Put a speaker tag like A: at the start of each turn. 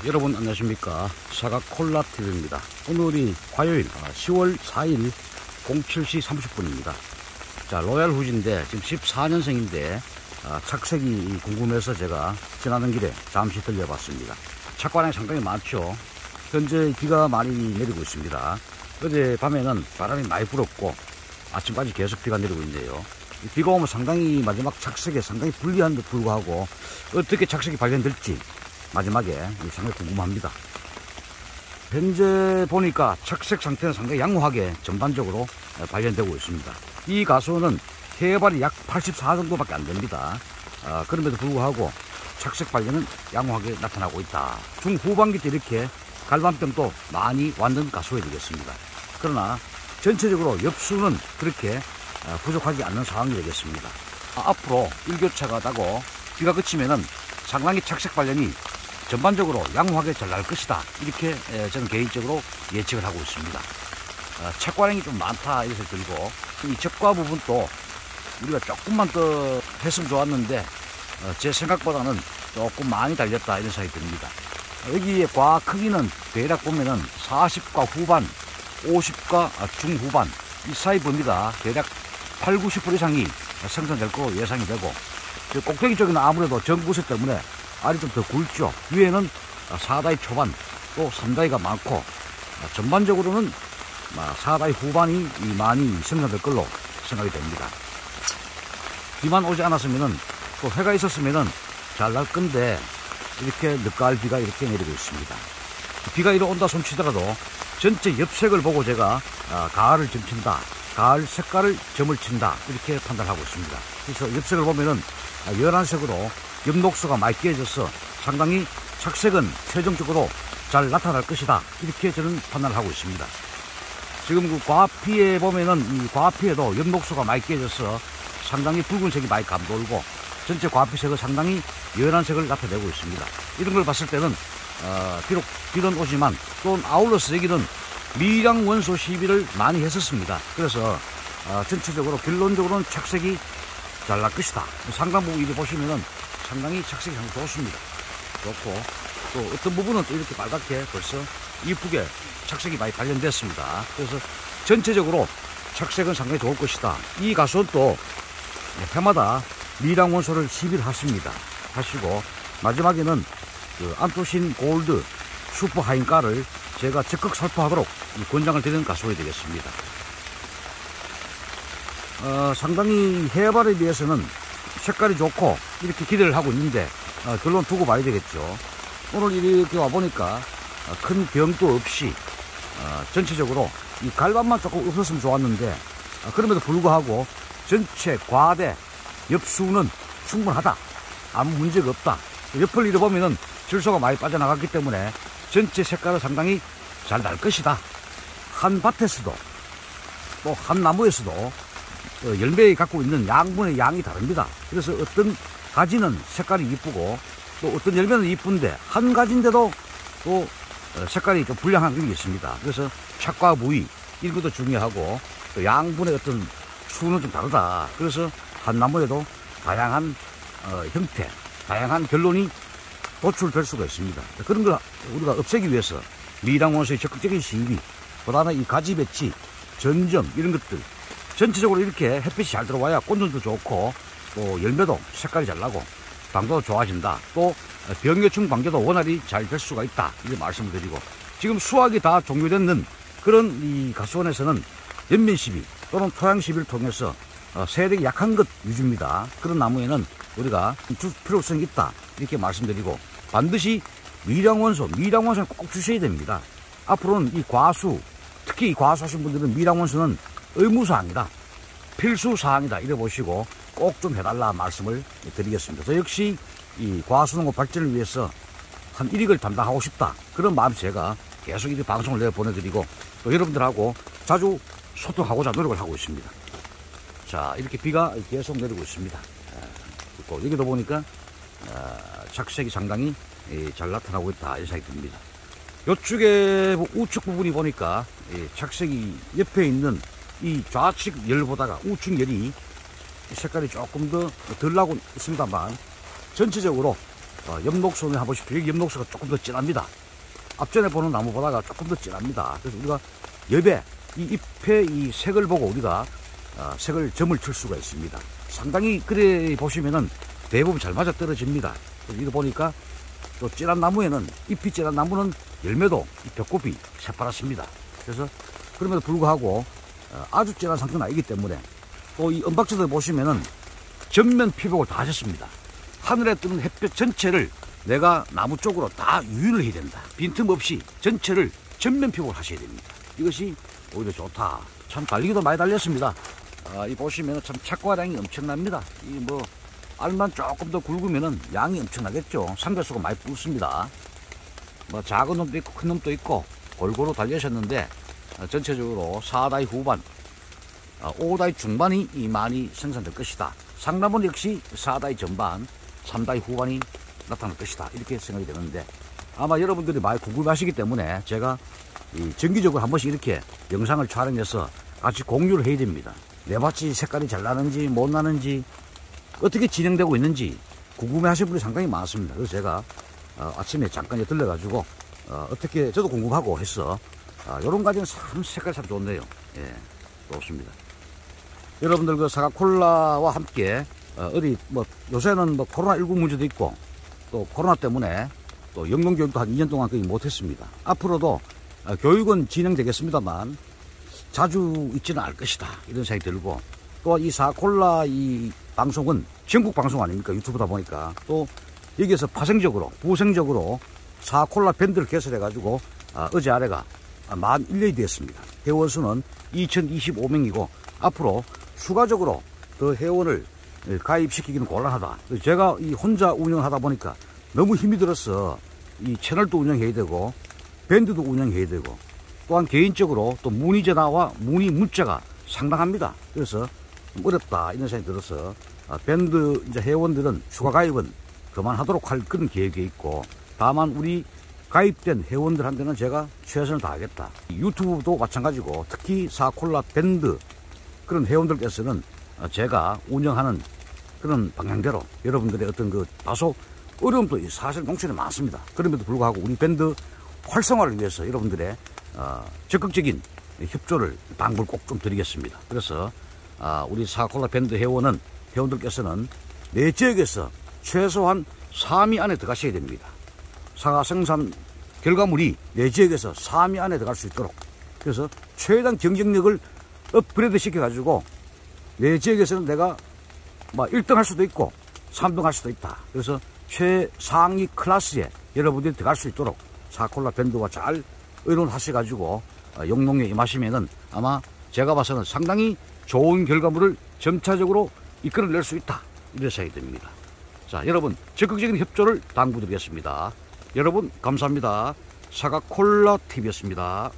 A: 여러분 안녕하십니까. 사과콜라TV입니다. 오늘이 화요일 10월 4일 07시 30분입니다. 자, 로얄 후지인데 지금 14년생인데 착색이 궁금해서 제가 지나는 길에 잠시 들려봤습니다. 착과량이 상당히 많죠. 현재 비가 많이 내리고 있습니다. 어제 밤에는 바람이 많이 불었고 아침까지 계속 비가 내리고 있네요. 비가 오면 상당히 마지막 착색에 상당히 불리한데 불구하고 어떻게 착색이 발견될지 마지막에 상당히 궁금합니다. 현재 보니까 착색 상태는 상당히 양호하게 전반적으로 발견되고 있습니다. 이 가수는 해발이 약 84 정도밖에 안 됩니다. 그럼에도 불구하고 착색 발견은 양호하게 나타나고 있다. 중후반기 때 이렇게 갈반병도 많이 왔는 가수가 되겠습니다. 그러나 전체적으로 엽수는 그렇게 부족하지 않는 상황이 되겠습니다. 앞으로 일교차가 나고 비가 그치면은 상당히 착색 발견이 전반적으로 양호하게 잘 날 것이다. 이렇게 저는 개인적으로 예측을 하고 있습니다. 착과량이 좀 많다 이렇게 들고 이 적과 부분도 우리가 조금만 더 했으면 좋았는데 제 생각보다는 조금 많이 달렸다 이런 생각이 듭니다. 여기에 과 크기는 대략 보면은 40과 후반, 50과 중후반 이 사이 범위가 대략 80~90% 이상이 생산될 거로 예상이 되고 꼭대기 쪽에는 아무래도 전구세 때문에 알이 좀 더 굵죠. 위에는 4다이 초반 또 3다이가 많고 전반적으로는 4다이 후반이 많이 생산될 걸로 생각이 됩니다. 비만 오지 않았으면은 또 해가 있었으면은 잘 날 건데 이렇게 늦가을 비가 이렇게 내리고 있습니다. 비가 이리 온다 손치더라도 전체 엽색을 보고 제가 가을을 점친다, 가을 색깔을 점을 친다 이렇게 판단하고 있습니다. 그래서 엽색을 보면은 연한색으로 엽록소가 많이 끼어져서 상당히 착색은 최종적으로 잘 나타날 것이다 이렇게 저는 판단을 하고 있습니다. 지금 그 과피에 보면은 이 과피에도 엽록소가 많이 끼어져서 상당히 붉은색이 많이 감돌고 전체 과피색은 상당히 연한색을 나타내고 있습니다. 이런 걸 봤을 때는 비록 비는 오지만 또 아울러서 여기는 미량 원소 시비를 많이 했었습니다. 그래서 전체적으로 결론적으로는 착색이 잘 날 것이다. 상당 부분 이렇게 보시면은 상당히 착색이 상당히 좋습니다. 좋고 또 어떤 부분은 또 이렇게 빨갛게 벌써 이쁘게 착색이 많이 발견됐습니다. 그래서 전체적으로 착색은 상당히 좋을 것이다. 이 가수는 또 해마다 미량 원소를 시비를 하시고 마지막에는 그 안토신 골드 슈퍼 하인가를 제가 적극 살포하도록 권장을 드리는 가수가 되겠습니다. 상당히 해발에 비해서는 색깔이 좋고 이렇게 기대를 하고 있는데 결론 두고 봐야 되겠죠. 오늘 이렇게 와보니까 큰 병도 없이 전체적으로 이 갈반만 조금 없었으면 좋았는데 그럼에도 불구하고 전체 과대 엽수는 충분하다. 아무 문제가 없다. 옆을 잃어보면은 질소가 많이 빠져나갔기 때문에 전체 색깔은 상당히 잘 날 것이다. 한 밭에서도 또 한 나무에서도 열매에 갖고 있는 양분의 양이 다릅니다. 그래서 어떤 가지는 색깔이 이쁘고 또 어떤 열매는 이쁜데 한 가지인데도 또 색깔이 좀 불량한 게 있습니다. 그래서 착과 부위 이런 것도 중요하고 또 양분의 어떤 수는 좀 다르다. 그래서 한 나무에도 다양한 형태, 다양한 결론이 도출될 수가 있습니다. 그런 걸 우리가 없애기 위해서 미량 원소의 적극적인 시비, 그다음에 이 가지 배치, 전점 이런 것들 전체적으로 이렇게 햇빛이 잘 들어와야 꽃눈도 좋고 또 열매도 색깔이 잘 나고 당도도 좋아진다. 또 병해충 방제도 원활히 잘 될 수가 있다. 이렇게 말씀을 드리고 지금 수확이 다 종료되는 그런 이 가수원에서는 연면 시비 또는 토양 시비를 통해서 세력이 약한 것 위주입니다. 그런 나무에는 우리가 줄 필요성이 있다 이렇게 말씀드리고 반드시 미량 원소는 꼭 주셔야 됩니다. 앞으로는 이 과수, 특히 이 과수 하신 분들은 미량 원소는 의무사항이다, 필수사항이다 이래 보시고 꼭 좀 해달라 말씀을 드리겠습니다. 저 역시 이 과수농업 발전을 위해서 한 일익을 담당하고 싶다 그런 마음이 제가 계속 이 방송을 내가 보내드리고 또 여러분들하고 자주 소통하고자 노력을 하고 있습니다. 자, 이렇게 비가 계속 내리고 있습니다. 여기도 보니까 착색이 상당히 잘 나타나고 있다 이 생각이 듭니다. 이쪽에 우측 부분이 보니까 착색이 옆에 있는 이 좌측 열보다가 우측 열이 색깔이 조금 더 덜 나고 있습니다만 전체적으로 엽록소는 한번 보십시오. 여기 엽록소가 조금 더 진합니다. 앞전에 보는 나무보다가 조금 더 진합니다. 그래서 우리가 엽에 이 잎의 이 색을 보고 우리가 색을 점을 칠 수가 있습니다. 상당히 그래 보시면은 대부분 잘 맞아 떨어집니다. 이거 보니까 또 진한 나무에는 잎이 진한 나무는 열매도 벽곱이 새파랗습니다. 그래서 그럼에도 불구하고 아주 진한 상태는 아니기 때문에 또 이 은박지들 보시면은 전면 피복을 다 하셨습니다. 하늘에 뜨는 햇볕 전체를 내가 나무 쪽으로 다 유인을 해야 된다. 빈틈없이 전체를 전면 피복을 하셔야 됩니다. 이것이 오히려 좋다. 참 달리기도 많이 달렸습니다. 이 보시면 참 착과량이 엄청납니다. 이 뭐 알만 조금 더 굵으면은 양이 엄청나겠죠. 상대수가 많이 붙습니다. 뭐 작은 놈도 있고 큰 놈도 있고 골고루 달리셨는데 전체적으로 4다이 후반, 5다이 중반이 많이 생산될 것이다. 상남은 역시 4다이 전반, 3다이 후반이 나타날 것이다. 이렇게 생각이 되는데 아마 여러분들이 많이 궁금하시기 때문에 제가 정기적으로 한 번씩 이렇게 영상을 촬영해서 같이 공유를 해야 됩니다. 내 밭이 색깔이 잘 나는지 못 나는지 어떻게 진행되고 있는지 궁금해 하시는 분이 상당히 많습니다. 그래서 제가 아침에 잠깐 들려가지고 어떻게 저도 궁금하고 해서 요런 가지는 참 색깔 참 좋네요. 예, 좋습니다. 여러분들 그 사과콜라와 함께 어디 뭐 요새는 뭐 코로나19 문제도 있고 또 코로나 때문에 또 영농교육도 한 2년 동안 거의 못했습니다. 앞으로도 교육은 진행되겠습니다만 자주 있지는 않을 것이다. 이런 생각이 들고 또 이 사과콜라 이 방송은 전국 방송 아닙니까? 유튜브다 보니까 또 여기에서 파생적으로 부생적으로 사과콜라 밴드를 개설해가지고 어제 아래가 만 1년이 되었습니다. 회원수는 2025명이고 앞으로 추가적으로 더 회원을 가입시키기는 곤란하다. 제가 이 혼자 운영하다 보니까 너무 힘이 들어서 이 채널도 운영해야 되고 밴드도 운영해야 되고 또한 개인적으로 또 문의 전화와 문의 문자가 상당합니다. 그래서 좀 어렵다 이런 생각이 들어서 밴드 이제 회원들은 추가 가입은 그만하도록 할 그런 계획이 있고 다만 우리 가입된 회원들한테는 제가 최선을 다하겠다. 유튜브도 마찬가지고 특히 사콜라 밴드 그런 회원들께서는 제가 운영하는 그런 방향대로 여러분들의 어떤 그 다소 어려움도 사실 농촌에 많습니다. 그럼에도 불구하고 우리 밴드 활성화를 위해서 여러분들의 적극적인 협조를 당부를 꼭 좀 드리겠습니다. 그래서 우리 사콜라 밴드 회원들께서는 내 지역에서 최소한 3위 안에 들어가셔야 됩니다. 사과 생산 결과물이 내 지역에서 3위 안에 들어갈 수 있도록 그래서 최대한 경쟁력을 업그레이드 시켜가지고 내 지역에서는 내가 뭐 1등 할 수도 있고 3등 할 수도 있다. 그래서 최상위 클래스에 여러분들이 들어갈 수 있도록 사콜라 밴드와 잘 의논하셔가지고 영농에 임하시면은 아마 제가 봐서는 상당히 좋은 결과물을 점차적으로 이끌어낼 수 있다. 이런 생각이 듭니다. 자, 여러분 적극적인 협조를 당부드리겠습니다. 여러분 감사합니다. 사과콜라 TV였습니다.